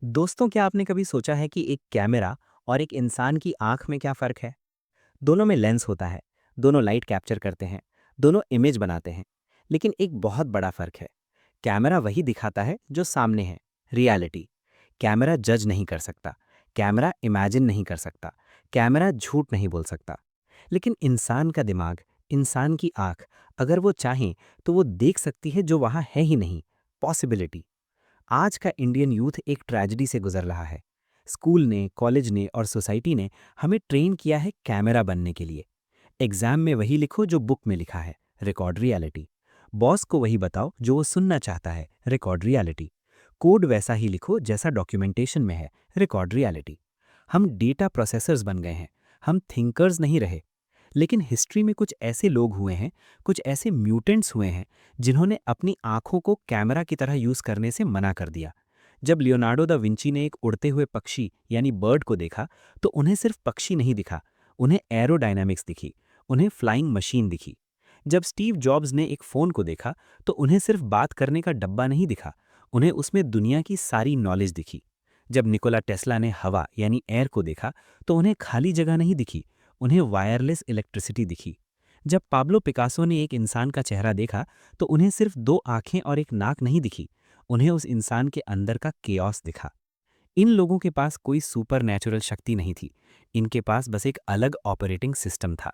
दोस्तों, क्या आपने कभी सोचा है कि एक कैमरा और एक इंसान की आंख में क्या फ़र्क है? दोनों में लेंस होता है, दोनों लाइट कैप्चर करते हैं, दोनों इमेज बनाते हैं। लेकिन एक बहुत बड़ा फ़र्क है। कैमरा वही दिखाता है जो सामने है, रियलिटी। कैमरा जज नहीं कर सकता, कैमरा इमेजिन नहीं कर सकता, कैमरा झूठ नहीं बोल सकता। लेकिन इंसान का दिमाग, इंसान की आंख, अगर वो चाहें तो वो देख सकती है जो वहाँ है ही नहीं, पॉसिबिलिटी। आज का इंडियन यूथ एक ट्रेजेडी से गुजर रहा है। स्कूल ने, कॉलेज ने और सोसाइटी ने हमें ट्रेन किया है कैमरा बनने के लिए। एग्जाम में वही लिखो जो बुक में लिखा है, रिकॉर्ड रियलिटी। बॉस को वही बताओ जो वो सुनना चाहता है, रिकॉर्ड रियलिटी। कोड वैसा ही लिखो जैसा डॉक्यूमेंटेशन में है, रिकॉर्ड रियलिटी। हम डेटा प्रोसेसर्स बन गए हैं, हम थिंकर्स नहीं रहे। लेकिन हिस्ट्री में कुछ ऐसे लोग हुए हैं, कुछ ऐसे म्यूटेंट्स हुए हैं जिन्होंने अपनी आंखों को कैमरा की तरह यूज करने से मना कर दिया। जब लियोनार्डो दा विंची ने एक उड़ते हुए पक्षी यानी बर्ड को देखा, तो उन्हें सिर्फ पक्षी नहीं दिखा, उन्हें एरोडायनामिक्स दिखी, उन्हें फ्लाइंग मशीन दिखी। जब स्टीव जॉब्स ने एक फ़ोन को देखा, तो उन्हें सिर्फ बात करने का डब्बा नहीं दिखा, उन्हें उसमें दुनिया की सारी नॉलेज दिखी। जब निकोला टेस्ला ने हवा यानी एयर को देखा, तो उन्हें खाली जगह नहीं दिखी, उन्हें वायरलेस इलेक्ट्रिसिटी दिखी। जब पाब्लो पिकासो ने एक इंसान का चेहरा देखा, तो उन्हें सिर्फ दो आंखें और एक नाक नहीं दिखी, उन्हें उस इंसान के अंदर का केओस दिखा। इन लोगों के पास कोई सुपर नेचुरल शक्ति नहीं थी, इनके पास बस एक अलग ऑपरेटिंग सिस्टम था।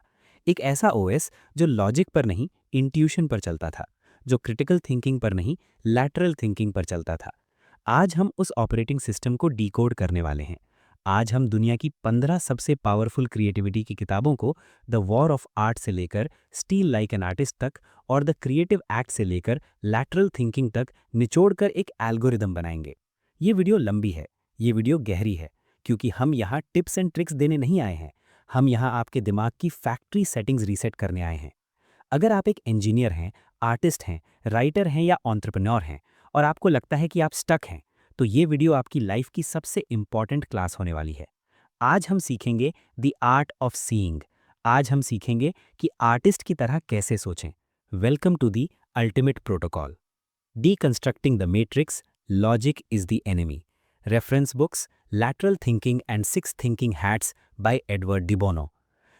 एक ऐसा ओएस जो लॉजिक पर नहीं, इंट्यूशन पर चलता था, जो क्रिटिकल थिंकिंग पर नहीं, लैटरल थिंकिंग पर चलता था। आज हम उस ऑपरेटिंग सिस्टम को डिकोड करने वाले हैं। आज हम दुनिया की 15 सबसे पावरफुल क्रिएटिविटी की किताबों को द वॉर ऑफ आर्ट से लेकर स्टील लाइक एन आर्टिस्ट तक और द क्रिएटिव एक्ट से लेकर लैटरल थिंकिंग तक निचोड़कर एक एल्गोरिदम बनाएंगे। ये वीडियो लंबी है, ये वीडियो गहरी है, क्योंकि हम यहाँ टिप्स एंड ट्रिक्स देने नहीं आए हैं। हम यहाँ आपके दिमाग की फैक्ट्री सेटिंग्स रीसेट करने आए हैं। अगर आप एक इंजीनियर हैं, आर्टिस्ट हैं, राइटर हैं या एंटरप्रेन्योर हैं और आपको लगता है कि आप स्टक हैं, तो ये वीडियो आपकी लाइफ की सबसे इंपॉर्टेंट क्लास होने वाली है। आज हम सीखेंगे द आर्ट ऑफ सीइंग। आज हम सीखेंगे कि आर्टिस्ट की तरह कैसे सोचें। Welcome to the ultimate protocol. Deconstructing the Matrix, Logic is the Enemy. Reference books, Lateral Thinking and Six Thinking Hats by Edward de Bono.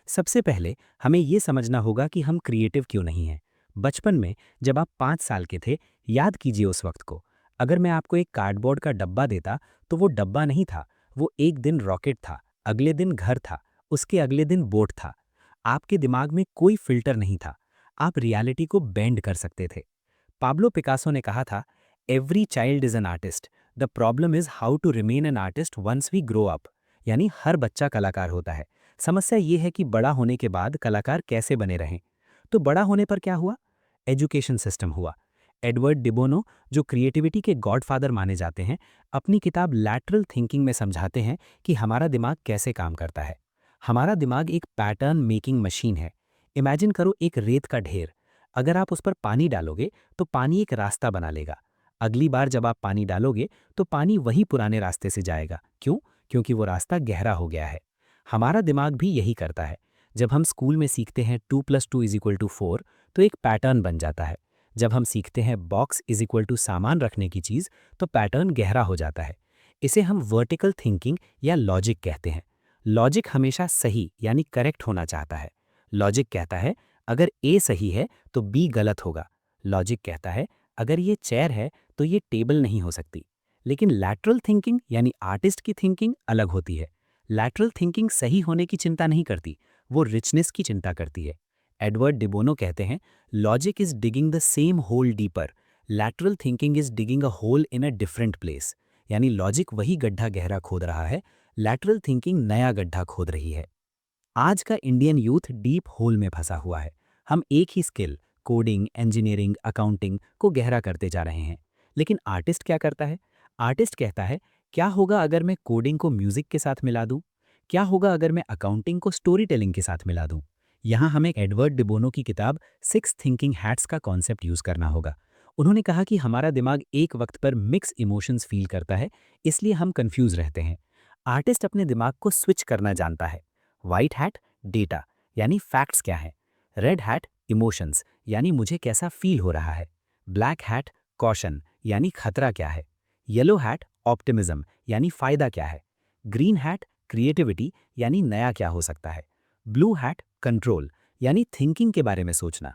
सबसे पहले हमें ये समझना होगा कि हम क्रिएटिव क्यों नहीं हैं। बचपन में जब आप 5 साल के थे, याद कीजिए उस वक्त को। अगर मैं आपको एक कार्डबोर्ड का डब्बा देता, तो वो डब्बा नहीं था, वो एक दिन रॉकेट था, अगले दिन घर था, उसके अगले दिन बोट था। आपके दिमाग में कोई फिल्टर नहीं था, आप रियलिटी को बेंड कर सकते थे। पाब्लो पिकासो ने कहा था, every child is an artist, the problem is how to remain an artist once we grow up. यानी हर बच्चा कलाकार होता है, समस्या ये है कि बड़ा होने के बाद कलाकार कैसे बने रहें। तो बड़ा होने पर क्या हुआ? एजुकेशन सिस्टम हुआ। एडवर्ड डिबोनो, जो क्रिएटिविटी के गॉडफादर माने जाते हैं, अपनी किताब लैटरल थिंकिंग में समझाते हैं कि हमारा दिमाग कैसे काम करता है। हमारा दिमाग एक पैटर्न मेकिंग मशीन है। इमेजिन करो एक रेत का ढेर। अगर आप उस पर पानी डालोगे तो पानी एक रास्ता बना लेगा। अगली बार जब आप पानी डालोगे तो पानी वही पुराने रास्ते से जाएगा। क्यों? क्योंकि वो रास्ता गहरा हो गया है। हमारा दिमाग भी यही करता है। जब हम स्कूल में सीखते हैं 2+2=4, तो एक पैटर्न बन जाता है। जब हम सीखते हैं बॉक्स इज इक्वल टू सामान रखने की चीज़, तो पैटर्न गहरा हो जाता है। इसे हम वर्टिकल थिंकिंग या लॉजिक कहते हैं। लॉजिक हमेशा सही यानी करेक्ट होना चाहता है। लॉजिक कहता है अगर ए सही है तो बी गलत होगा। लॉजिक कहता है अगर ये चेयर है तो ये टेबल नहीं हो सकती। लेकिन लैटरल थिंकिंग यानी आर्टिस्ट की थिंकिंग अलग होती है। लैटरल थिंकिंग सही होने की चिंता नहीं करती, वो रिचनेस की चिंता करती है। एडवर्ड डिबोनो कहते हैं, logic is digging the same hole deeper, lateral thinking is digging a hole in a different place. यानी लॉजिक वही गड्ढा गहरा खोद रहा है, लैटरल थिंकिंग नया गड्ढा खोद रही है। आज का इंडियन यूथ डीप होल में फंसा हुआ है। हम एक ही स्किल, कोडिंग, इंजीनियरिंग, अकाउंटिंग को गहरा करते जा रहे हैं। लेकिन आर्टिस्ट क्या करता है? आर्टिस्ट कहता है, क्या होगा अगर मैं कोडिंग को म्यूजिक के साथ मिला दूं? क्या होगा अगर मैं अकाउंटिंग को स्टोरी टेलिंग के साथ मिला दूं? यहाँ हमें एडवर्ड डिबोनो की किताब सिक्स थिंकिंग हैट्स का कॉन्सेप्ट यूज करना होगा। उन्होंने कहा कि हमारा दिमाग एक वक्त पर मिक्स इमोशंस फील करता है, इसलिए हम कंफ्यूज रहते हैं। आर्टिस्ट अपने दिमाग को स्विच करना जानता है। व्हाइट हैट, डेटा यानी फैक्ट्स क्या है। रेड हैट, इमोशंस यानी मुझे कैसा फील हो रहा है। ब्लैक हैट, कॉशन यानी खतरा क्या है। येलो हैट, ऑप्टिमिज्म यानी फायदा क्या है। ग्रीन हैट क्रिएटिविटी यानी नया क्या हो सकता है। ब्लू हैट कंट्रोल यानी थिंकिंग के बारे में सोचना।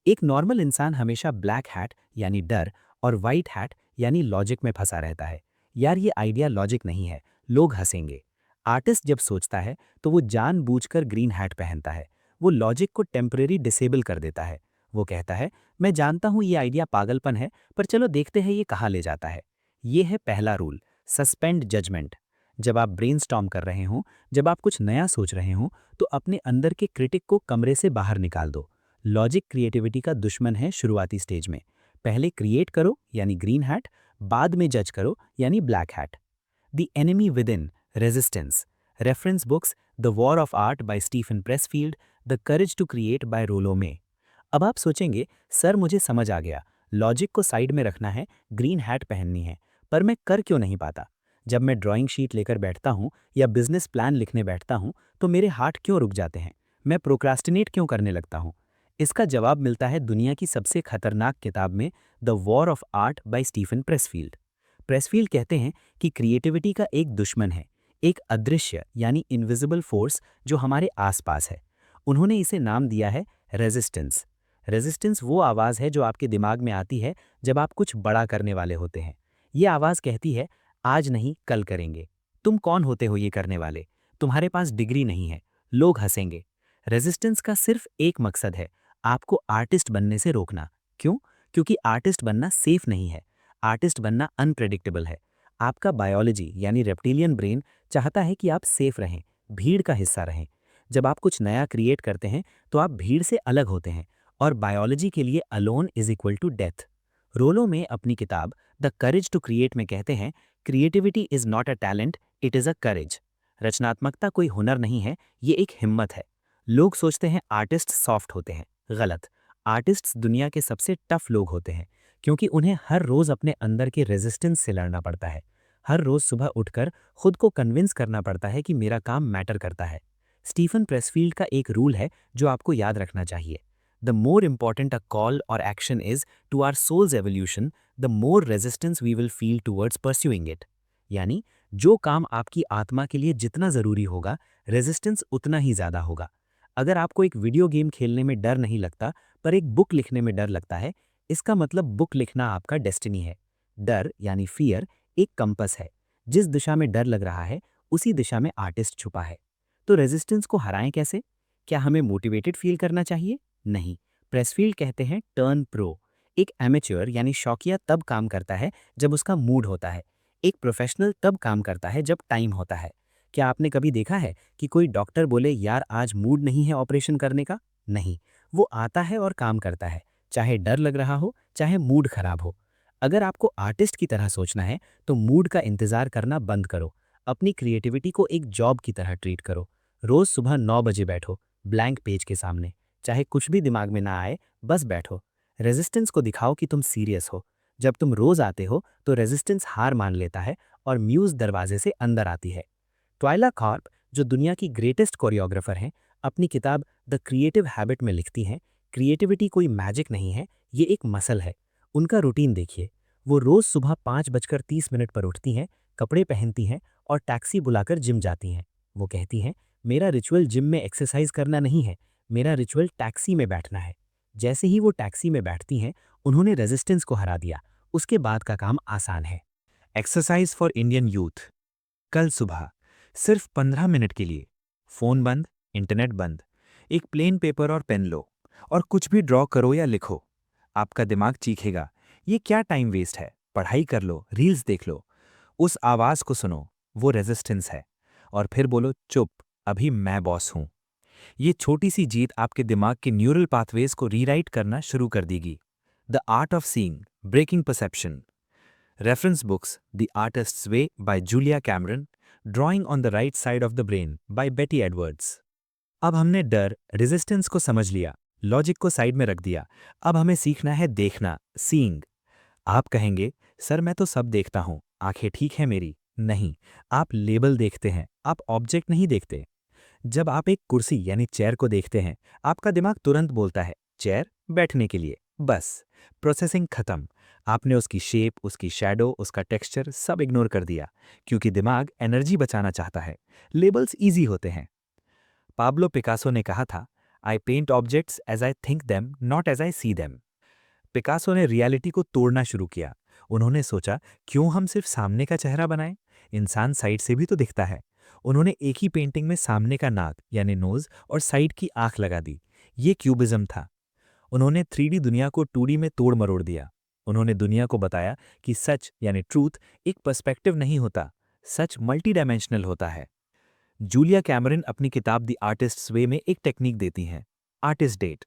एक नॉर्मल इंसान हमेशा ब्लैक हैट यानी डर और वाइट हैट यानी लॉजिक में फंसा रहता है। यार ये आइडिया लॉजिक नहीं है, लोग हंसेंगे। आर्टिस्ट जब सोचता है तो वो जानबूझकर ग्रीन हैट पहनता है। वो लॉजिक को टेम्परेरी डिसेबल कर देता है। वो कहता है मैं जानता हूँ ये आइडिया पागलपन है, पर चलो देखते हैं ये कहाँ ले जाता है। ये है पहला रूल, सस्पेंड जजमेंट। जब आप ब्रेनस्टॉर्म कर रहे हों, जब आप कुछ नया सोच रहे हों, तो अपने अंदर के क्रिटिक को कमरे से बाहर निकाल दो। लॉजिक क्रिएटिविटी का दुश्मन है शुरुआती स्टेज में। पहले क्रिएट करो यानी ग्रीन हैट, बाद में जज करो यानी black hat. The enemy within, resistance. Reference books the war of art by Stephen Pressfield, the courage to create by Rollo May. अब आप सोचेंगे सर मुझे समझ आ गया, लॉजिक को साइड में रखना है, ग्रीन हैट पहननी है, पर मैं कर क्यों नहीं पाता। जब मैं ड्राइंग शीट लेकर बैठता हूँ या बिजनेस प्लान लिखने बैठता हूँ तो मेरे हाथ क्यों रुक जाते हैं, मैं प्रोक्रास्टिनेट क्यों करने लगता हूँ। इसका जवाब मिलता है दुनिया की सबसे खतरनाक किताब में, the war of art by Stephen Pressfield. Pressfield कहते हैं कि क्रिएटिविटी का एक दुश्मन है, एक अदृश्य यानी इनविजिबल फोर्स जो हमारे आसपास है। उन्होंने इसे नाम दिया है रेजिस्टेंस। रेजिस्टेंस वो आवाज़ है जो आपके दिमाग में आती है जब आप कुछ बड़ा करने वाले होते हैं। ये आवाज़ कहती है आज नहीं कल करेंगे। तुम कौन होते हो ये करने वाले, तुम्हारे पास डिग्री नहीं है, लोग हंसेंगे। रेजिस्टेंस का सिर्फ एक मकसद है, आपको आर्टिस्ट बनने से रोकना। क्यों? क्योंकि आर्टिस्ट बनना सेफ नहीं है, आर्टिस्ट बनना अनप्रेडिक्टेबल है। आपका बायोलॉजी यानी रेप्टिलियन ब्रेन चाहता है कि आप सेफ रहें, भीड़ का हिस्सा रहें। जब आप कुछ नया क्रिएट करते हैं तो आप भीड़ से अलग होते हैं, और बायोलॉजी के लिए alone is equal to death. Rollo में अपनी किताब द करेज टू क्रिएट में कहते हैं creativity is not a talent, it is a courage. रचनात्मकता कोई हुनर नहीं है, ये एक हिम्मत है। लोग सोचते हैं आर्टिस्ट सॉफ्ट होते हैं, गलत। आर्टिस्ट्स दुनिया के सबसे टफ लोग होते हैं, क्योंकि उन्हें हर रोज अपने अंदर के रेजिस्टेंस से लड़ना पड़ता है। हर रोज सुबह उठकर खुद को कन्विंस करना पड़ता है कि मेरा काम मैटर करता है। स्टीफन प्रेसफील्ड का एक रूल है जो आपको याद रखना चाहिए। The more important a call or action is to our soul's evolution, the more resistance we will feel towards pursuing it. यानी जो काम आपकी आत्मा के लिए जितना ज़रूरी होगा, रेजिस्टेंस उतना ही ज़्यादा होगा। अगर आपको एक वीडियो गेम खेलने में डर नहीं लगता, पर एक बुक लिखने में डर लगता है, इसका मतलब बुक लिखना आपका डेस्टिनी है। डर यानी फियर एक कंपस है। जिस दिशा में डर लग रहा है, उसी दिशा में आर्टिस्ट छुपा है। तो रेजिस्टेंस को हराएं कैसे? क्या हमें मोटिवेटेड फील करना चाहिए? नहीं। प्रेसफील्ड कहते हैं टर्न प्रो। एक एमेच्योर यानी शौकिया तब काम करता है जब उसका मूड होता है। एक प्रोफेशनल तब काम करता है जब टाइम होता है। क्या आपने कभी देखा है कि कोई डॉक्टर बोले यार आज मूड नहीं है ऑपरेशन करने का? नहीं, वो आता है और काम करता है, चाहे डर लग रहा हो, चाहे मूड खराब हो। अगर आपको आर्टिस्ट की तरह सोचना है तो मूड का इंतजार करना बंद करो। अपनी क्रिएटिविटी को एक जॉब की तरह ट्रीट करो। रोज सुबह 9 बजे बैठो, ब्लैंक पेज के सामने। चाहे कुछ भी दिमाग में ना आए, बस बैठो। रेजिस्टेंस को दिखाओ कि तुम सीरियस हो। जब तुम रोज आते हो तो रेजिस्टेंस हार मान लेता है और म्यूज दरवाजे से अंदर आती है। ट्वाइला कार्प, जो दुनिया की ग्रेटेस्ट कोरियोग्राफर हैं, अपनी किताब द क्रिएटिव हैबिट में लिखती हैं क्रिएटिविटी कोई मैजिक नहीं है, ये एक मसल है। उनका रूटीन देखिए, वो रोज सुबह 5:30 पर उठती हैं, कपड़े पहनती हैं और टैक्सी बुलाकर जिम जाती हैं। वो कहती हैं मेरा रिचुअल जिम में एक्सरसाइज करना नहीं है, मेरा रिचुअल टैक्सी में बैठना है। जैसे ही वो टैक्सी में बैठती हैं, उन्होंने रेजिस्टेंस को हरा दिया। उसके बाद का काम आसान है। Exercise for Indian youth. कल सुबह सिर्फ 15 मिनट के लिए फोन बंद, इंटरनेट बंद, एक प्लेन पेपर और पेन लो और कुछ भी ड्रॉ करो या लिखो। आपका दिमाग चीखेगा ये क्या टाइम वेस्ट है, पढ़ाई कर लो, रील्स देख लो। उस आवाज को सुनो, वो रेजिस्टेंस है। और फिर बोलो चुप, अभी मैं बॉस हूं। ये छोटी सी जीत आपके दिमाग के न्यूरल पाथवेज को रीराइट करना शुरू कर देगी। The art of seeing, breaking perception. Reference books the artist's way by Julia Cameron, drawing on the right side of the brain by Betty Edwards. अब हमने डर, रेजिस्टेंस को समझ लिया, लॉजिक को साइड में रख दिया। अब हमें सीखना है देखना, सीइंग। आप कहेंगे सर मैं तो सब देखता हूं, आंखें ठीक है मेरी। नहीं, आप लेबल देखते हैं, आप ऑब्जेक्ट नहीं देखते। जब आप एक कुर्सी यानी चेयर को देखते हैं, आपका दिमाग तुरंत बोलता है चेयर बैठने के लिए, बस। प्रोसेसिंग खत्म। आपने उसकी शेप, उसकी शैडो, उसका टेक्सचर सब इग्नोर कर दिया, क्योंकि दिमाग एनर्जी बचाना चाहता है। लेबल्स ईजी होते हैं। पाब्लो पिकासो ने कहा था, I paint objects as I think them, not as I see them. Picasso ने रियलिटी को तोड़ना शुरू किया। उन्होंने सोचा, क्यों हम सिर्फ सामने का चेहरा बनाएं? इंसान साइड से भी तो दिखता है। उन्होंने एक ही पेंटिंग में सामने का नाक यानी नोज और साइड की आंख लगा दी। ये क्यूबिज्म था। उन्होंने 3D दुनिया को 2D में तोड़ मरोड़ दिया। उन्होंने दुनिया को बताया कि सच यानी ट्रूथ एक पर्सपेक्टिव नहीं होता, सच मल्टी डायमेंशनल होता है। जूलिया कैमरन अपनी किताब द आर्टिस्ट्स वे में एक टेक्निक देती हैं, आर्टिस्ट डेट।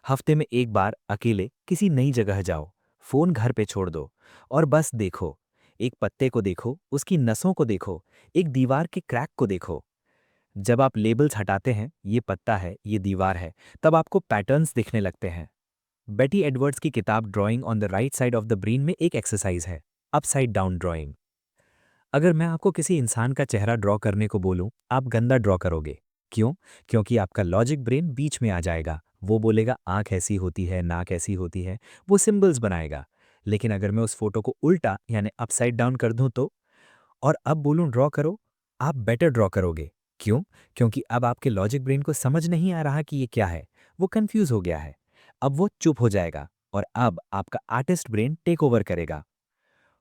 हफ्ते में एक बार अकेले किसी नई जगह जाओ, फोन घर पे छोड़ दो और बस देखो। एक पत्ते को देखो, उसकी नसों को देखो, एक दीवार के क्रैक को देखो। जब आप लेबल्स हटाते हैं, ये पत्ता है, ये दीवार है, तब आपको पैटर्न्स दिखने लगते हैं। बेटी एडवर्ड्स की किताब drawing on the right side of the brain में एक एक्सरसाइज है, अपसाइड डाउन ड्राइंग। अगर मैं आपको किसी इंसान का चेहरा ड्रॉ करने को बोलूं, आप गंदा ड्रॉ करोगे। क्यों? क्योंकि आपका लॉजिक ब्रेन बीच में आ जाएगा। वो बोलेगा आंख ऐसी होती है, नाक ऐसी होती है, वो सिंबल्स बनाएगा। लेकिन अगर मैं उस फोटो को उल्टा यानी अपसाइड डाउन कर दूं तो, और अब बोलूं ड्रॉ करो, आप बेटर ड्रॉ करोगे। क्यों? क्योंकि अब आपके लॉजिक ब्रेन को समझ नहीं आ रहा कि ये क्या है, वो कंफ्यूज हो गया है। अब वो चुप हो जाएगा और अब आपका आर्टिस्ट ब्रेन टेक ओवर करेगा।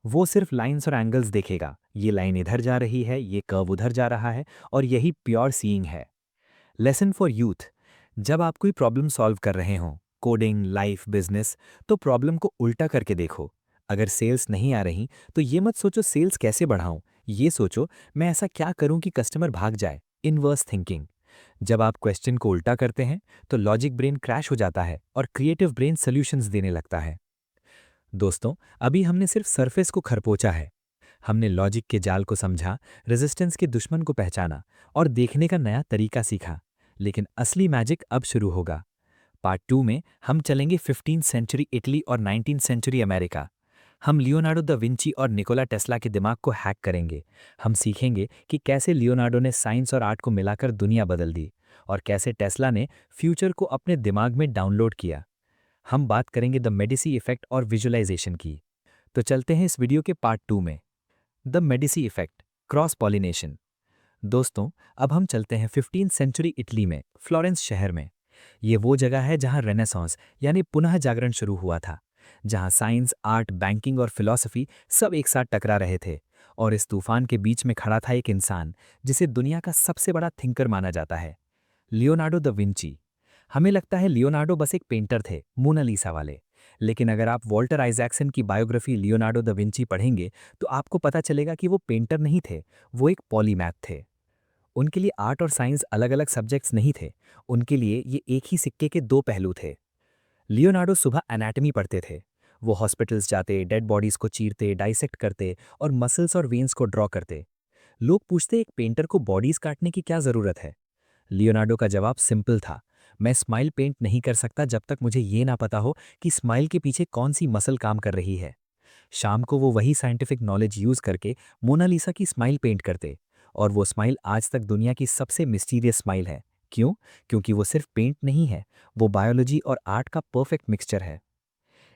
वो सिर्फ लाइंस और एंगल्स देखेगा, ये लाइन इधर जा रही है, ये कर्व उधर जा रहा है, और यही प्योर सीइंग है। Lesson for youth. जब आप कोई प्रॉब्लम सॉल्व कर रहे हो, कोडिंग, लाइफ, बिजनेस, तो प्रॉब्लम को उल्टा करके देखो। अगर सेल्स नहीं आ रही, तो ये मत सोचो सेल्स कैसे बढ़ाऊं, ये सोचो मैं ऐसा क्या करूं कि कस्टमर भाग जाए। Inverse thinking. जब आप क्वेश्चन को उल्टा करते हैं, तो लॉजिक ब्रेन क्रैश हो जाता है और क्रिएटिव ब्रेन सॉल्यूशंस देने लगता है। दोस्तों, अभी हमने सिर्फ सरफेस को खरपोचा है। हमने लॉजिक के जाल को समझा, रेजिस्टेंस के दुश्मन को पहचाना और देखने का नया तरीका सीखा। लेकिन असली मैजिक अब शुरू होगा। पार्ट 2 में हम चलेंगे 15th सेंचुरी इटली और 19th सेंचुरी अमेरिका। हम लियोनार्डो दा विंची और निकोला टेस्ला के दिमाग को हैक करेंगे। हम सीखेंगे कि कैसे लियोनार्डो ने साइंस और आर्ट को मिलाकर दुनिया बदल दी और कैसे टेस्ला ने फ्यूचर को अपने दिमाग में डाउनलोड किया। हम बात करेंगे द मेडिसी इफेक्ट और विजुअलाइजेशन की। तो चलते हैं इस वीडियो के पार्ट 2 में। The Medici effect, cross pollination. दोस्तों, अब हम चलते हैं 15th सेंचुरी इटली में, फ्लोरेंस शहर में। ये वो जगह है जहां रेनेसांस यानी पुनः जागरण शुरू हुआ था, जहां साइंस, आर्ट, बैंकिंग और फिलॉसफी सब एक साथ टकरा रहे थे। और इस तूफान के बीच में खड़ा था एक इंसान जिसे दुनिया का सबसे बड़ा थिंकर माना जाता है, लियोनार्डो द विंची। हमें लगता है लियोनार्डो बस एक पेंटर थे, मोनालिसा वाले। लेकिन अगर आप वॉल्टर आइजैक्सन की बायोग्राफी लियोनार्डो द विंची पढ़ेंगे, तो आपको पता चलेगा कि वो पेंटर नहीं थे, वो एक पॉलीमैथ थे। उनके लिए आर्ट और साइंस अलग अलग सब्जेक्ट्स नहीं थे, उनके लिए ये एक ही सिक्के के दो पहलू थे। लियोनार्डो सुबह एनाटमी पढ़ते थे। वो हॉस्पिटल्स जाते, डेड बॉडीज को चीरते, डाइसेक्ट करते और मसल्स और वेन्स को ड्रॉ करते। लोग पूछते, एक पेंटर को बॉडीज काटने की क्या जरूरत है? लियोनार्डो का जवाब सिंपल था, मैं स्माइल पेंट नहीं कर सकता जब तक मुझे ये ना पता हो कि स्माइल के पीछे कौन सी मसल काम कर रही है। शाम को वो वही साइंटिफिक नॉलेज यूज करके मोनालिसा की स्माइल पेंट करते, और वो स्माइल आज तक दुनिया की सबसे मिस्टीरियस स्माइल है। क्यों? क्योंकि वो सिर्फ पेंट नहीं है, वो बायोलॉजी और आर्ट का परफेक्ट मिक्सचर है।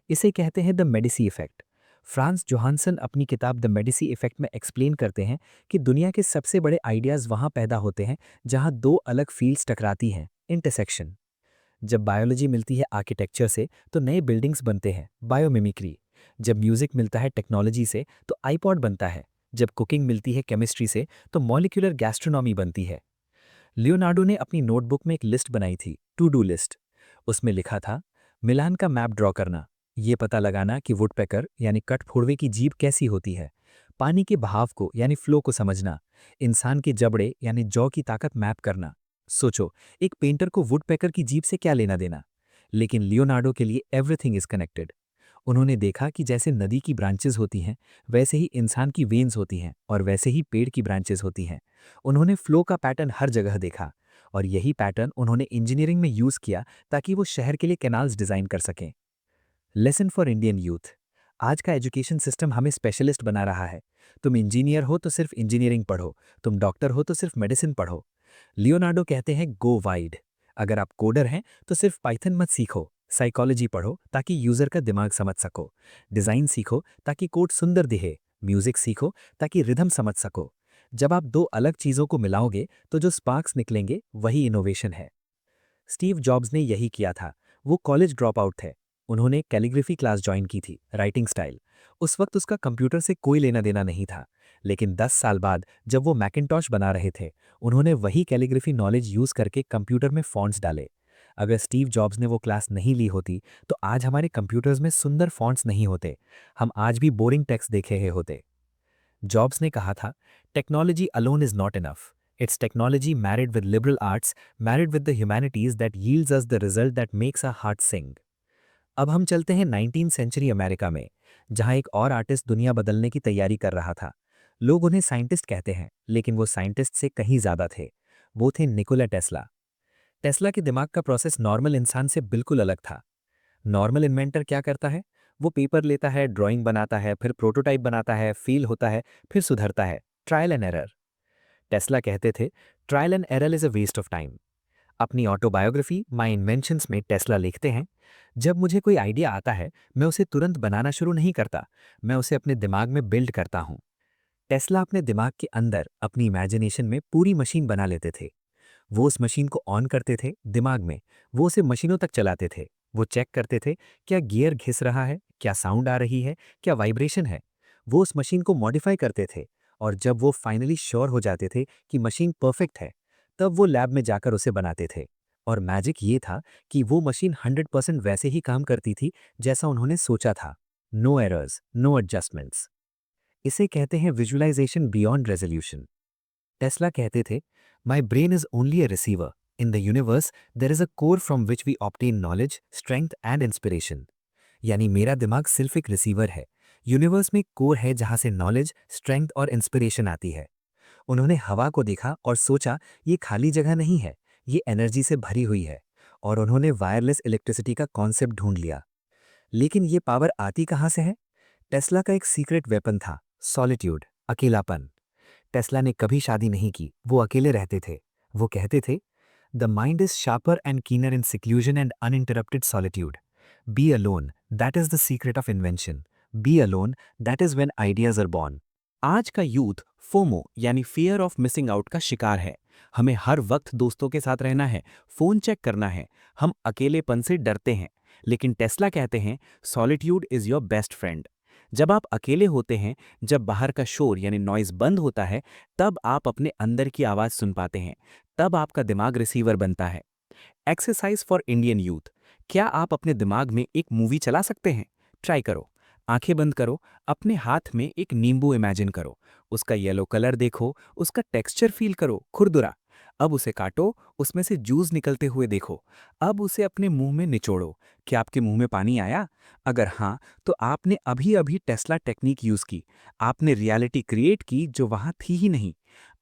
इसे कहते हैं the Medici effect. France Johansson अपनी किताब द मेडिसी इफेक्ट में एक्सप्लेन करते हैं कि दुनिया के सबसे बड़े आइडियाज़ वहाँ पैदा होते हैं जहाँ दो अलग फील्ड्स टकराती हैं, इंटरसेक्शन। जब बायोलॉजी मिलती है आर्किटेक्चर से, तो नए बिल्डिंग्स बनते हैं, बायोमिमिक्री। जब म्यूजिक मिलता है टेक्नोलॉजी से, तो आईपॉड बनता है। जब कुकिंग मिलती है केमिस्ट्री से, तो मॉलिक्यूलर गैस्ट्रोनॉमी बनती है। लियोनार्डो ने अपनी नोटबुक में एक लिस्ट बनाई थी, टू डू लिस्ट। उसमें लिखा था, मिलान का मैप ड्रॉ करना, ये पता लगाना कि वुडपेकर यानी कठफोड़वे की जीभ कैसी होती है, पानी के बहाव को यानी फ्लो को समझना, इंसान के जबड़े यानी जॉ की ताकत मैप करना। सोचो, एक पेंटर को वुडपेकर की जीभ से क्या लेना देना? लेकिन लियोनार्डो के लिए एवरीथिंग इज कनेक्टेड। उन्होंने देखा कि जैसे नदी की ब्रांचेस होती हैं, वैसे ही इंसान की वेन्स होती हैं और वैसे ही पेड़ की ब्रांचेस होती हैं। उन्होंने फ्लो का पैटर्न हर जगह देखा, और यही पैटर्न उन्होंने इंजीनियरिंग में यूज़ किया ताकि वो शहर के लिए कैनाल्स डिज़ाइन कर सकें। Lesson for Indian youth. आज का एजुकेशन सिस्टम हमें स्पेशलिस्ट बना रहा है। तुम इंजीनियर हो तो सिर्फ इंजीनियरिंग पढ़ो, तुम डॉक्टर हो तो सिर्फ मेडिसिन पढ़ो। लियोनार्डो कहते हैं, गो वाइड। अगर आप कोडर हैं तो सिर्फ पाइथन मत सीखो, साइकोलॉजी पढ़ो ताकि यूजर का दिमाग समझ सको। डिजाइन सीखो ताकि कोड सुंदर दिखे। म्यूजिक सीखो ताकि रिदम समझ सको। जब आप दो अलग चीजों को मिलाओगे तो जो स्पार्क्स निकलेंगे वही इनोवेशन है। स्टीव जॉब्स ने यही किया था। वो कॉलेज ड्रॉप आउट थे। उन्होंने कैलीग्राफी क्लास ज्वाइन की थी, राइटिंग स्टाइल। उस वक्त उसका कंप्यूटर से कोई लेना देना नहीं था। लेकिन 10 साल बाद जब वो मैकिन्टॉश बना रहे थे, उन्होंने वही कैलीग्राफी नॉलेज यूज करके कंप्यूटर में फॉन्ट्स डाले। अगर स्टीव जॉब्स ने वो क्लास नहीं ली होती तो आज हमारे कंप्यूटर्स में सुंदर फॉन्ट्स नहीं होते। हम आज भी बोरिंग टेक्स्ट देखे रहे होते। जॉब्स ने कहा था, technology alone is not enough. It's technology married with liberal arts, married with the humanities that yields us the result that makes a heart sing. अब हम चलते हैं 19th सेंचुरी अमेरिका में, जहां एक और आर्टिस्ट दुनिया बदलने की तैयारी कर रहा था। लोग उन्हें साइंटिस्ट कहते हैं, लेकिन वो साइंटिस्ट से कहीं ज्यादा थे। वो थे निकोला टेस्ला। टेस्ला के दिमाग का प्रोसेस नॉर्मल इंसान से बिल्कुल अलग था। नॉर्मल इन्वेंटर क्या करता है? वो पेपर लेता है, ड्राइंग बनाता है, फिर प्रोटोटाइप बनाता है, फेल होता है, फिर सुधरता है। Trial and error. टेस्ला कहते थे, trial and error is a waste of time. अपनी ऑटोबायोग्राफी माई इन्वेंशंस में टेस्ला लिखते हैं, जब मुझे कोई आइडिया आता है मैं उसे तुरंत बनाना शुरू नहीं करता, मैं उसे अपने दिमाग में बिल्ड करता हूँ। टेस्ला अपने दिमाग के अंदर अपनी इमेजिनेशन में पूरी मशीन बना लेते थे। वो उस मशीन को ऑन करते थे दिमाग में, वो उसे मशीनों तक चलाते थे। वो चेक करते थे, क्या गियर घिस रहा है, क्या साउंड आ रही है, क्या वाइब्रेशन है। वो उस मशीन को मॉडिफाई करते थे, और जब वो फाइनली श्योर हो जाते थे कि मशीन परफेक्ट है, तब वो लैब में जाकर उसे बनाते थे। और मैजिक ये था कि वो मशीन 100% वैसे ही काम करती थी जैसा उन्होंने सोचा था। No errors, no adjustments. इसे कहते हैं विजुअलाइजेशन बियॉन्ड रेजोल्यूशन। टेस्ला कहते थे, my brain is only a receiver. In the universe there is a core from which we obtain knowledge, strength and inspiration. यानी मेरा दिमाग सिर्फ एक रिसीवर है। यूनिवर्स में कोर है जहां से नॉलेज, स्ट्रेंथ और इंस्पिरेशन आती है। उन्होंने हवा को देखा और सोचा, ये खाली जगह नहीं है, ये एनर्जी से भरी हुई है। और उन्होंने वायरलेस इलेक्ट्रिसिटी का कॉन्सेप्ट ढूंढ लिया। लेकिन ये पावर आती कहाँ से है? टेस्ला का एक सीक्रेट वेपन था, सॉलिट्यूड, अकेलापन। टेस्ला ने कभी शादी नहीं की, वो अकेले रहते थे। वो कहते थे, the mind is sharper and keener in seclusion and uninterrupted solitude. Be alone, that is the secret of invention. Be alone, that is when ideas are born. आज का यूथ फोमो यानी फियर ऑफ मिसिंग आउट का शिकार है। हमें हर वक्त दोस्तों के साथ रहना है, फोन चेक करना है, हम अकेलेपन से डरते हैं। लेकिन टेस्ला कहते हैं, solitude is your best friend. जब आप अकेले होते हैं, जब बाहर का शोर यानी नॉइज बंद होता है, तब आप अपने अंदर की आवाज सुन पाते हैं। तब आपका दिमाग रिसीवर बनता है। Exercise for Indian youth. क्या आप अपने दिमाग में एक मूवी चला सकते हैं? ट्राई करो। आंखें बंद करो, अपने हाथ में एक नींबू इमेजिन करो, उसका येलो कलर देखो, उसका टेक्सचर फील करो, खुरदुरा। अब उसे काटो, उसमें से जूस निकलते हुए देखो। अब उसे अपने मुंह में निचोड़ो। क्या आपके मुंह में पानी आया? अगर हाँ, तो आपने अभी अभी टेस्ला टेक्निक यूज की। आपने रियलिटी क्रिएट की जो वहां थी ही नहीं।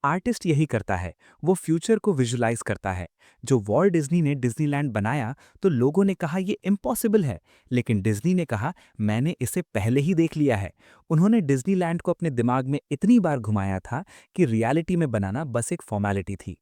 आर्टिस्ट यही करता है, वो फ्यूचर को विजुलाइज करता है। जो वॉल्ट डिज्नी ने डिज्नीलैंड बनाया तो लोगों ने कहा ये इम्पॉसिबल है, लेकिन डिज्नी ने कहा मैंने इसे पहले ही देख लिया है। उन्होंने डिज्नीलैंड को अपने दिमाग में इतनी बार घुमाया था कि रियलिटी में बनाना बस एक फॉर्मेलिटी थी।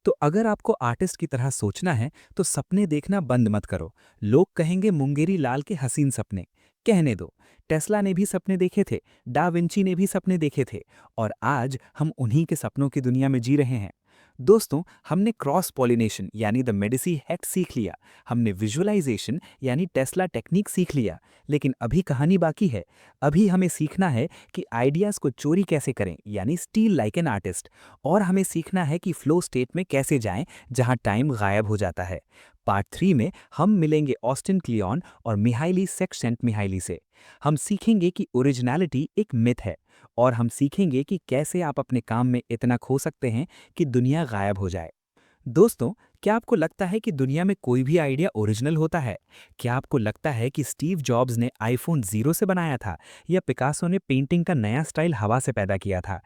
तो अगर आपको आर्टिस्ट की तरह सोचना है तो सपने देखना बंद मत करो। लोग कहेंगे मुंगेरी लाल के हसीन सपने, कहने दो। टेस्ला ने भी सपने देखे थे, डा विंची ने भी सपने देखे थे, और आज हम उन्हीं के सपनों की दुनिया में जी रहे हैं। दोस्तों, हमने क्रॉस पॉलिनेशन यानी द मेडिसी हैक सीख लिया, हमने विजुअलाइजेशन यानी टेस्ला टेक्निक सीख लिया, लेकिन अभी कहानी बाकी है। अभी हमें सीखना है कि आइडियाज को चोरी कैसे करें यानी स्टील लाइक एन आर्टिस्ट, और हमें सीखना है कि फ्लो स्टेट में कैसे जाएं जहां टाइम गायब हो जाता है। पार्ट 3 में हम मिलेंगे ऑस्टिन क्लियन और मिहाइली सेक्सेंट मिहाइली से। हम सीखेंगे कि ओरिजिनलिटी एक मिथ है, और हम सीखेंगे कि कैसे आप अपने काम में इतना खो सकते हैं कि दुनिया गायब हो जाए। दोस्तों, क्या आपको लगता है कि दुनिया में कोई भी आइडिया ओरिजिनल होता है? क्या आपको लगता है कि स्टीव जॉब्स ने आईफोन 0 से बनाया था, या पिकासो ने पेंटिंग का नया स्टाइल हवा से पैदा किया था?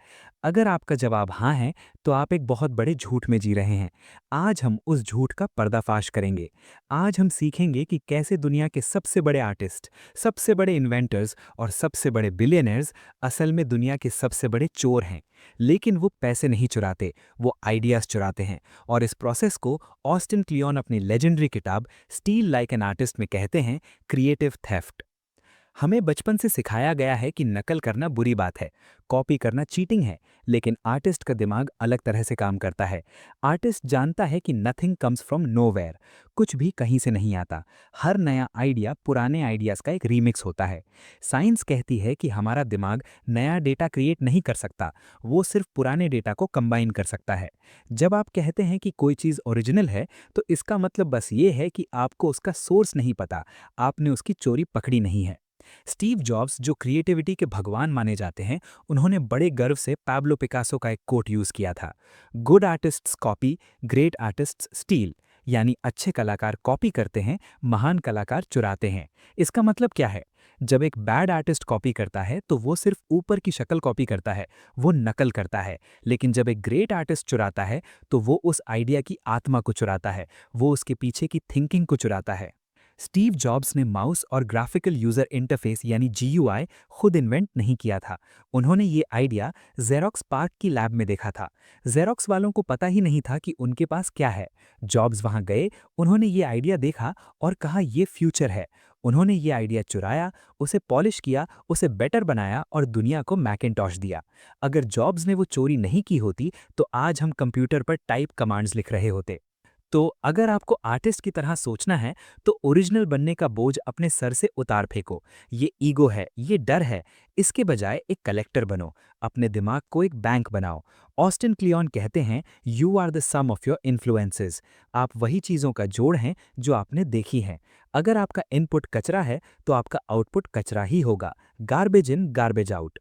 अगर आपका जवाब हाँ है, तो आप एक बहुत बड़े झूठ में जी रहे हैं। आज हम उस झूठ का पर्दाफाश करेंगे। आज हम सीखेंगे कि कैसे दुनिया के सबसे बड़े आर्टिस्ट, सबसे बड़े इन्वेंटर्स और सबसे बड़े बिलियनर्स असल में दुनिया के सबसे बड़े चोर हैं। लेकिन वो पैसे नहीं चुराते, वो आइडियाज चुराते हैं, और इस प्रोसेस को ऑस्टिन क्लियोन अपनी लेजेंडरी किताब स्टील लाइक एन आर्टिस्ट में कहते हैं, क्रिएटिव थेफ्ट। हमें बचपन से सिखाया गया है कि नकल करना बुरी बात है, कॉपी करना चीटिंग है, लेकिन आर्टिस्ट का दिमाग अलग तरह से काम करता है। आर्टिस्ट जानता है कि नथिंग कम्स फ्रॉम नोवेयर, कुछ भी कहीं से नहीं आता। हर नया आइडिया पुराने आइडियाज का एक रीमिक्स होता है। साइंस कहती है कि हमारा दिमाग नया डेटा क्रिएट नहीं कर सकता, वो सिर्फ पुराने डेटा को कंबाइन कर सकता है। जब आप कहते हैं कि कोई चीज़ ओरिजिनल है, तो इसका मतलब बस ये है कि आपको उसका सोर्स नहीं पता, आपने उसकी चोरी पकड़ी नहीं है। स्टीव जॉब्स, जो क्रिएटिविटी के भगवान माने जाते हैं, उन्होंने बड़े गर्व से पैब्लो पिकासो का एक कोट यूज किया था, good artists copy, great artists steel. यानी अच्छे कलाकार कॉपी करते हैं, महान कलाकार चुराते हैं। इसका मतलब क्या है? जब एक बैड आर्टिस्ट कॉपी करता है तो वो सिर्फ ऊपर की शक्ल कॉपी करता है, वो नकल करता है। लेकिन जब एक ग्रेट आर्टिस्ट चुराता है तो वो उस आइडिया की आत्मा को चुराता है, वो उसके पीछे की थिंकिंग को चुराता है। स्टीव जॉब्स ने माउस और ग्राफिकल यूजर इंटरफेस यानी जीयूआई खुद इन्वेंट नहीं किया था। उन्होंने ये आइडिया जेरोक्स पार्क की लैब में देखा था। जेरोक्स वालों को पता ही नहीं था कि उनके पास क्या है। जॉब्स वहां गए, उन्होंने ये आइडिया देखा और कहा ये फ्यूचर है। उन्होंने ये आइडिया चुराया, उसे पॉलिश किया, उसे बेटर बनाया और दुनिया को मैकिन्टॉश दिया। अगर जॉब्स ने वो चोरी नहीं की होती तो आज हम कंप्यूटर पर टाइप कमांड्स लिख रहे होते। तो अगर आपको आर्टिस्ट की तरह सोचना है तो ओरिजिनल बनने का बोझ अपने सर से उतार फेंको। ये ईगो है, ये डर है। इसके बजाय एक कलेक्टर बनो, अपने दिमाग को एक बैंक बनाओ। ऑस्टिन क्लियोन कहते हैं, you are the sum of your influences. आप वही चीज़ों का जोड़ हैं जो आपने देखी हैं। अगर आपका इनपुट कचरा है तो आपका आउटपुट कचरा ही होगा। Garbage in garbage out.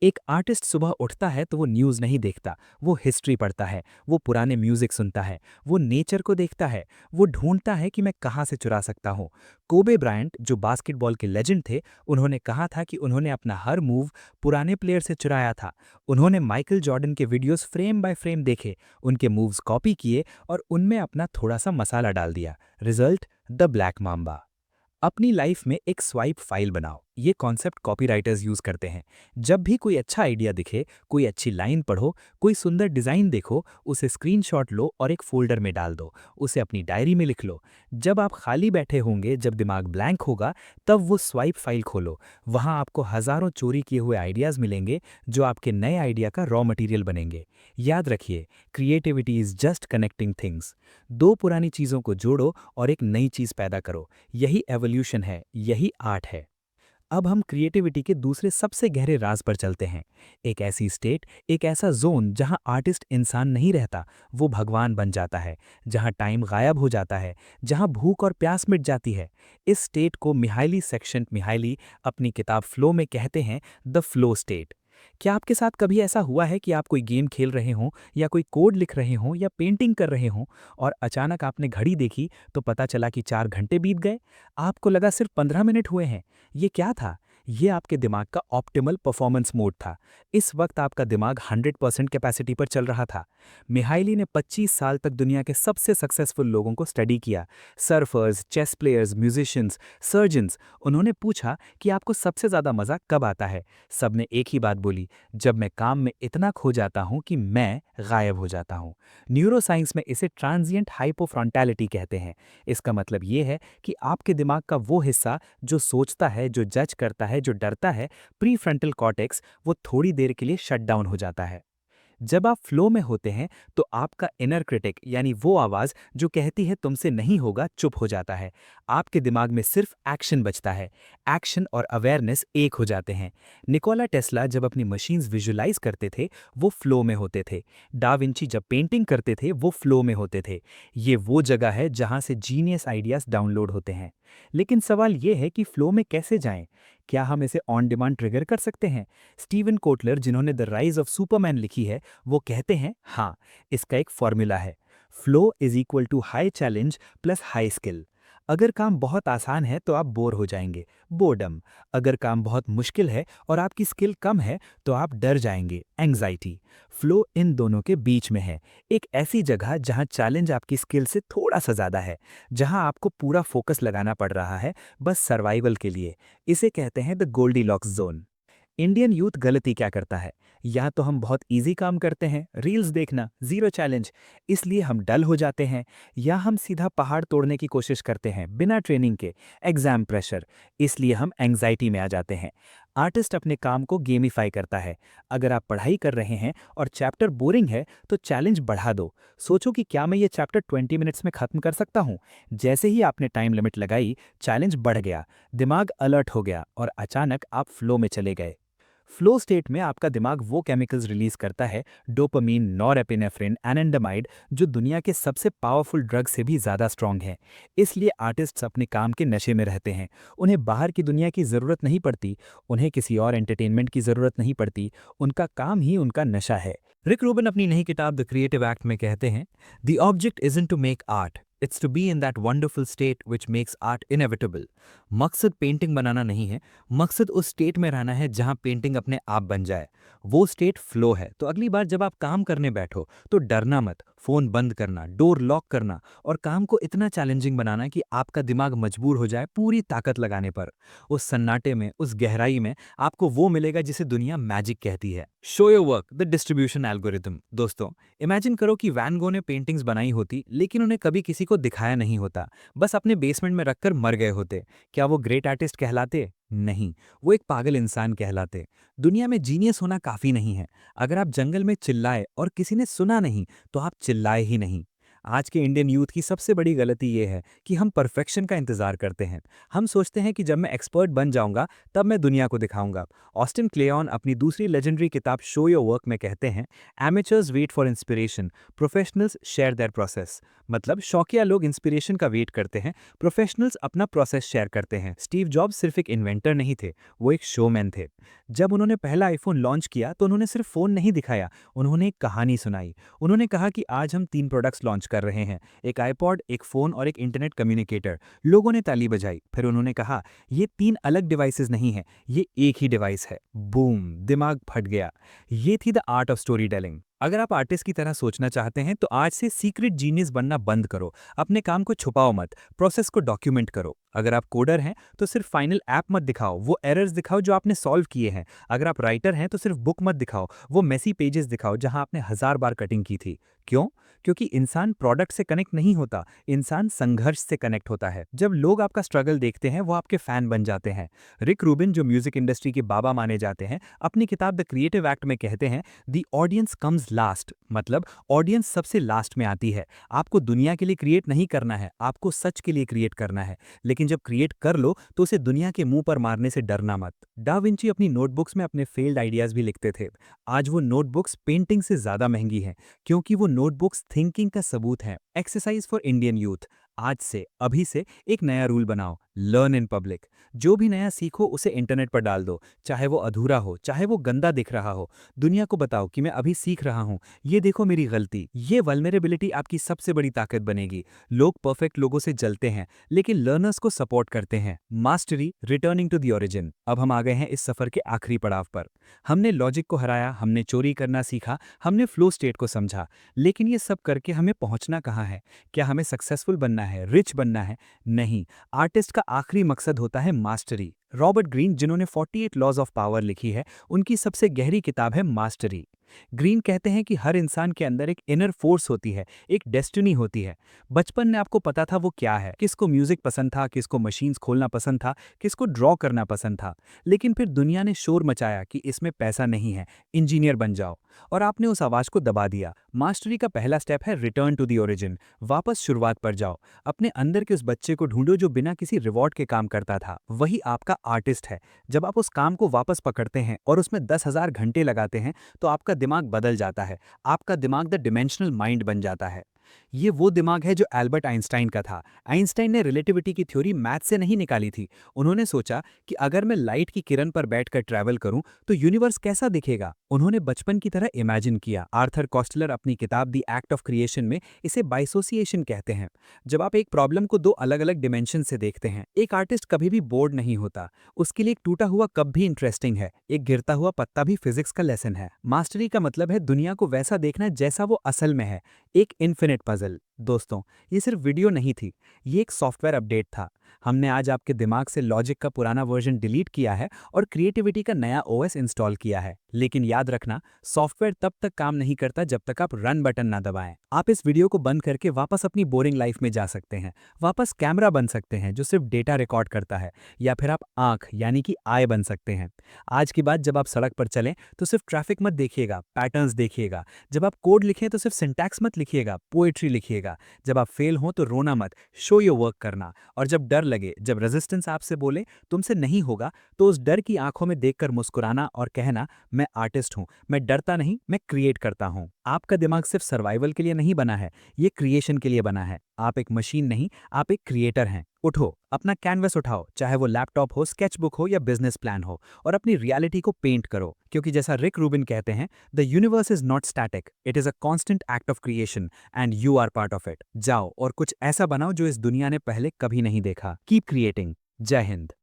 एक आर्टिस्ट सुबह उठता है तो वो न्यूज़ नहीं देखता, वो हिस्ट्री पढ़ता है, वो पुराने म्यूजिक सुनता है, वो नेचर को देखता है, वो ढूंढता है कि मैं कहाँ से चुरा सकता हूँ। कोबे ब्रायंट, जो बास्केटबॉल के लेजेंड थे, उन्होंने कहा था कि उन्होंने अपना हर मूव पुराने प्लेयर से चुराया था। उन्होंने माइकल जॉर्डन के वीडियोस फ्रेम बाय फ्रेम देखे, उनके मूव्स कॉपी किए और उनमें अपना थोड़ा सा मसाला डाल दिया। Result, the black mamba. अपनी लाइफ में एक स्वाइप फाइल बनाओ। ये कॉन्सेप्ट कॉपीराइटर्स यूज करते हैं। जब भी कोई अच्छा आइडिया दिखे, कोई अच्छी लाइन पढ़ो, कोई सुंदर डिजाइन देखो, उसे स्क्रीनशॉट लो और एक फोल्डर में डाल दो, उसे अपनी डायरी में लिख लो। जब आप खाली बैठे होंगे, जब दिमाग ब्लैंक होगा, तब वो स्वाइप फाइल खोलो। वहां आपको हजारों चोरी किए हुए आइडियाज मिलेंगे जो आपके नए आइडिया का रॉ मटेरियल बनेंगे। याद रखिए, creativity is just connecting things. दो पुरानी चीजों को जोड़ो और एक नई चीज पैदा करो। यही एवोल्यूशन है, यही आर्ट है। अब हम क्रिएटिविटी के दूसरे सबसे गहरे राज पर चलते हैं। एक ऐसी स्टेट, एक ऐसा जोन जहां आर्टिस्ट इंसान नहीं रहता, वो भगवान बन जाता है, जहां टाइम गायब हो जाता है, जहां भूख और प्यास मिट जाती है। इस स्टेट को मिहाइली मिहाइली अपनी किताब फ्लो में कहते हैं, द फ्लो स्टेट। क्या आपके साथ कभी ऐसा हुआ है कि आप कोई गेम खेल रहे हों या कोई कोड लिख रहे हों या पेंटिंग कर रहे हों और अचानक आपने घड़ी देखी तो पता चला कि 4 घंटे बीत गए? आपको लगा सिर्फ 15 मिनट हुए हैं। ये क्या था? ये आपके दिमाग का ऑप्टिमल परफॉर्मेंस मोड था। इस वक्त आपका दिमाग 100% कैपेसिटी पर चल रहा था। मिहाइली ने 25 साल तक दुनिया के सबसे सक्सेसफुल लोगों को स्टडी किया, surfers, chess players, musicians, surgeons. उन्होंने पूछा कि आपको सबसे ज़्यादा मज़ा कब आता है? सबने एक ही बात बोली, जब मैं काम में इतना खो जाता हूं कि मैं गायब हो जाता हूं। न्यूरोसाइंस में इसे ट्रांजिएंट हाइपोफ्रंटैलिटी कहते हैं। इसका मतलब ये है कि आपके दिमाग का वो हिस्सा जो सोचता है, जो जज करता है, जो डरता है, प्रीफ्रंटल कॉर्टेक्स, वो थोड़ी देर के लिए शट डाउन हो जाता है। जब आप फ्लो में होते हैं तो आपका इनर क्रिटिक, यानी वो आवाज जो कहती है तुमसे नहीं होगा, चुप हो जाता है। आपके दिमाग में सिर्फ एक्शन बचता है। एक्शन और अवेयरनेस एक हो जाते हैं। निकोला टेस्ला जब अपनी मशीन्स विजुलाइज करते थे, वो फ्लो में होते थे। डा विंची जब पेंटिंग करते थे, वो फ्लो में होते थे। ये वो जगह है जहां से जीनियस आइडियाज डाउनलोड होते हैं। लेकिन सवाल ये है कि फ्लो में कैसे जाएं? क्या हम इसे ऑन डिमांड ट्रिगर कर सकते हैं? स्टीवन कोटलर, जिन्होंने द राइज ऑफ सुपरमैन लिखी है, वो कहते हैं, हाँ, इसका एक फॉर्मूला है। Flow is equal to high challenge plus high skill. अगर काम बहुत आसान है तो आप बोर हो जाएंगे, बोर्डम। अगर काम बहुत मुश्किल है और आपकी स्किल कम है तो आप डर जाएंगे, एंग्जाइटी। फ्लो इन दोनों के बीच में है, एक ऐसी जगह जहां चैलेंज आपकी स्किल से थोड़ा सा ज़्यादा है, जहां आपको पूरा फोकस लगाना पड़ रहा है बस सर्वाइवल के लिए। इसे कहते हैं the Goldilocks zone. Indian youth गलती क्या करता है? या तो हम बहुत इजी काम करते हैं, रील्स देखना, जीरो चैलेंज, इसलिए हम डल हो जाते हैं, या हम सीधा पहाड़ तोड़ने की कोशिश करते हैं बिना ट्रेनिंग के, एग्जाम प्रेशर, इसलिए हम एंग्जाइटी में आ जाते हैं। आर्टिस्ट अपने काम को गेमिफाई करता है। अगर आप पढ़ाई कर रहे हैं और चैप्टर बोरिंग है तो चैलेंज बढ़ा दो। सोचो कि क्या मैं ये चैप्टर 20 मिनट्स में खत्म कर सकता हूँ। जैसे ही आपने टाइम लिमिट लगाई, चैलेंज बढ़ गया, दिमाग अलर्ट हो गया और अचानक आप फ्लो में चले गए। फ्लो स्टेट में आपका दिमाग वो केमिकल्स रिलीज करता है, डोपामीन, नॉरएपिनेफ्रिन, एनेंडामाइड, जो दुनिया के सबसे पावरफुल ड्रग से भी ज़्यादा स्ट्रांग हैं। इसलिए आर्टिस्ट्स अपने काम के नशे में रहते हैं। उन्हें बाहर की दुनिया की ज़रूरत नहीं पड़ती, उन्हें किसी और एंटरटेनमेंट की ज़रूरत नहीं पड़ती, उनका काम ही उनका नशा है। रिक रूबिन अपनी नई किताब द क्रिएटिव एक्ट में कहते हैं, the object isn't to make art, it's to be in that wonderful state which makes art inevitable. मकसद पेंटिंग बनाना नहीं है, मकसद उस स्टेट में रहना है जहां पेंटिंग अपने आप बन जाए। वो स्टेट फ्लो है। तो अगली बार जब आप काम करने बैठो तो डरना मत, फोन बंद करना, डोर लॉक करना और काम को इतना चैलेंजिंग बनाना कि आपका दिमाग मजबूर हो जाए पूरी ताकत लगाने पर। उस सन्नाटे में, उस गहराई में आपको वो मिलेगा जिसे दुनिया मैजिक कहती है। Show your work, the distribution algorithm. दोस्तों, इमेजिन करो कि वैन गो ने पेंटिंग्स बनाई होती लेकिन उन्हें कभी किसी को दिखाया नहीं होता, बस अपने बेसमेंट में रखकर मर गए होते। क्या वो ग्रेट आर्टिस्ट कहलाते? नहीं, वो एक पागल इंसान कहलाते। दुनिया में जीनियस होना काफी नहीं है। अगर आप जंगल में चिल्लाए और किसी ने सुना नहीं तो आप चिल्लाए ही नहीं। आज के इंडियन यूथ की सबसे बड़ी गलती ये है कि हम परफेक्शन का इंतजार करते हैं। हम सोचते हैं कि जब मैं एक्सपर्ट बन जाऊंगा तब मैं दुनिया को दिखाऊंगा। ऑस्टिन क्लेयन अपनी दूसरी लेजेंडरी किताब शो योर वर्क में कहते हैं, amateurs wait for inspiration, professionals share their process. मतलब शौकिया लोग इंस्पिरेशन का वेट करते हैं, प्रोफेशनल्स अपना प्रोसेस शेयर करते हैं। स्टीव जॉब्स सिर्फ एक इन्वेंटर नहीं थे, वो एक शोमैन थे। जब उन्होंने पहला आईफोन लॉन्च किया तो उन्होंने सिर्फ फोन नहीं दिखाया, उन्होंने एक कहानी सुनाई। उन्होंने कहा कि आज हम 3 प्रोडक्ट्स लॉन्च कर रहे हैं, एक आईपॉड, एक फ़ोन और एक इंटरनेट कम्युनिकेटर। लोगों ने ताली बजाई। फिर उन्होंने कहा, ये 3 अलग डिवाइसेस नहीं हैं, ये एक ही डिवाइस है। बूम, दिमाग फट गया। ये थी the art of story telling. अगर आप आर्टिस्ट की तरह सोचना चाहते हैं तो आज से सीक्रेट जीनियस बनना बंद करो। अपने काम को छुपाओ मत, प्रोसेस को डॉक्यूमेंट करो। अगर आप कोडर हैं तो सिर्फ फाइनल ऐप मत दिखाओ, वो एरर्स दिखाओ जो आपने सॉल्व किए हैं। अगर आप राइटर हैं तो सिर्फ बुक मत दिखाओ, वो मेसी पेजेस दिखाओ जहां आपने 1000 बार कटिंग की थी। क्यों? क्योंकि इंसान प्रोडक्ट से कनेक्ट नहीं होता, इंसान संघर्ष से कनेक्ट होता है। जब लोग आपका स्ट्रगल देखते हैं वो आपके फैन बन जाते हैं। रिक रूबिन, जो म्यूजिक इंडस्ट्री के बाबा माने जाते हैं, अपनी किताब द क्रिएटिव एक्ट में कहते हैं, द ऑडियंस कम्स लास्ट, मतलब ऑडियंस सबसे लास्ट में आती है। आपको दुनिया के लिए क्रिएट नहीं करना है, आपको सच के लिए क्रिएट करना है। लेकिन जब क्रिएट कर लो तो उसे दुनिया के मुंह पर मारने से डरना मत। डा विंची अपनी नोटबुक्स में अपने फेल्ड आइडियाज भी लिखते थे। आज वो नोटबुक्स पेंटिंग से ज्यादा महंगी हैं, क्योंकि वो नोटबुक्स थिंकिंग का सबूत हैं। Exercise for Indian youth. आज से, अभी से एक नया रूल बनाओ, लर्न इन पब्लिक। जो भी नया सीखो उसे इंटरनेट पर डाल दो, चाहे वो अधूरा हो, चाहे वो गंदा दिख रहा हो। दुनिया को बताओ कि मैं अभी सीख रहा हूँ, ये देखो मेरी गलती। ये वल्नरेबिलिटी आपकी सबसे बड़ी ताकत बनेगी। लोग परफेक्ट लोगों से जलते हैं लेकिन लर्नर्स को सपोर्ट करते हैं। Mastery, returning to the origin. अब हम आ गए हैं इस सफर के आखिरी पड़ाव पर। हमने लॉजिक को हराया, हमने चोरी करना सीखा, हमने फ्लो स्टेट को समझा। लेकिन ये सब करके हमें पहुंचना कहाँ है? क्या हमें सक्सेसफुल बनना है, रिच बनना है? नहीं, आर्टिस्ट का आखिरी मकसद होता है मास्टरी। रॉबर्ट ग्रीन, जिन्होंने 48 लॉज ऑफ पावर लिखी है, उनकी सबसे गहरी किताब है मास्टरी। ग्रीन कहते हैं कि हर इंसान के अंदर एक इनर फोर्स होती है, एक डेस्टिनी होती है। बचपन में आपको पता था वो क्या है, किसको म्यूजिक पसंद था, किसको मशीन्स खोलना पसंद था, किसको ड्रॉ करना पसंद था। लेकिन फिर दुनिया ने शोर मचाया कि इसमें पैसा नहीं है, इंजीनियर बन जाओ, और आपने उस आवाज को दबा दिया। मास्टरी का पहला स्टेप है रिटर्न टू द ओरिजिन। वापस शुरुआत पर जाओ। अपने अंदर के उस बच्चे को ढूंढो जो बिना किसी रिवॉर्ड के काम करता था, वही आपका आर्टिस्ट है। जब आप उस काम को वापस पकड़ते हैं और उसमें 10,000 घंटे लगाते हैं तो आपका दिमाग बदल जाता है। आपका दिमाग द डिमेंशनल माइंड बन जाता है। ये वो दिमाग है जो एल्बर्ट आइंस्टाइन का था। आइंस्टाइन ने रिलेटिविटी की थ्योरी मैथ से नहीं निकाली थी। उन्होंने सोचा कि अगर मैं लाइट की किरण पर बैठकर ट्रैवल करूं तो यूनिवर्स कैसा दिखेगा। उन्होंने बचपन की तरह इमेजिन किया। आर्थर कॉस्टलर अपनी किताब द एक्ट ऑफ क्रिएशन में इसे बाइसोसिएशन कहते हैं। जब आप एक प्रॉब्लम को 2 अलग अलग डिमेंशन से देखते हैं, एक आर्टिस्ट कभी भी बोर्ड नहीं होता। उसके लिए एक टूटा हुआ कप भी इंटरेस्टिंग है, एक गिरता हुआ पत्ता भी फिजिक्स का लेसन है। मास्टरी का मतलब है दुनिया को वैसा देखना जैसा वो असल में है, एक इन्फिनिट पजल। दोस्तों, ये सिर्फ वीडियो नहीं थी, ये एक सॉफ्टवेयर अपडेट था। हमने आज आपके दिमाग से लॉजिक का पुराना वर्जन डिलीट किया है और क्रिएटिविटी का नया ओएस इंस्टॉल किया है। लेकिन याद रखना, सॉफ्टवेयर तब तक काम नहीं करता जब तक आप रन बटन ना दबाएं। आप इस वीडियो को बंद करके वापस अपनी बोरिंग लाइफ में जा सकते हैं, वापस कैमरा बन सकते हैं जो सिर्फ डेटा रिकॉर्ड करता है, या फिर आप आंख यानी कि आय बन सकते हैं। आज की बात, जब आप सड़क पर चलें तो सिर्फ ट्रैफिक मत देखिएगा, पैटर्न्स देखिएगा। जब आप कोड लिखें तो सिर्फ सिंटैक्स मत लिखिएगा, पोएट्री लिखिएगा। जब आप फेल हों तो रोना मत, शो योर वर्क करना। और जब डर लगे, जब रेजिस्टेंस आपसे बोले तुमसे नहीं होगा, तो उस डर की आंखों में देखकर मुस्कुराना और कहना, मैं आर्टिस्ट हूं, मैं डरता नहीं, मैं क्रिएट करता हूं। आपका दिमाग सिर्फ सर्वाइवल के लिए नहीं बना है, ये क्रिएशन के लिए बना है। आप एक मशीन नहीं, आप एक क्रिएटर हैं। उठो, अपना कैनवस उठाओ, चाहे वो लैपटॉप हो, स्केचबुक हो या बिजनेस प्लान हो, और अपनी रियलिटी को पेंट करो। क्योंकि जैसा रिक रूबिन कहते हैं, the universe is not static, it is a constant act of creation and you are part of it. जाओ और कुछ ऐसा बनाओ जो इस दुनिया ने पहले कभी नहीं देखा। Keep creating. जय हिंद।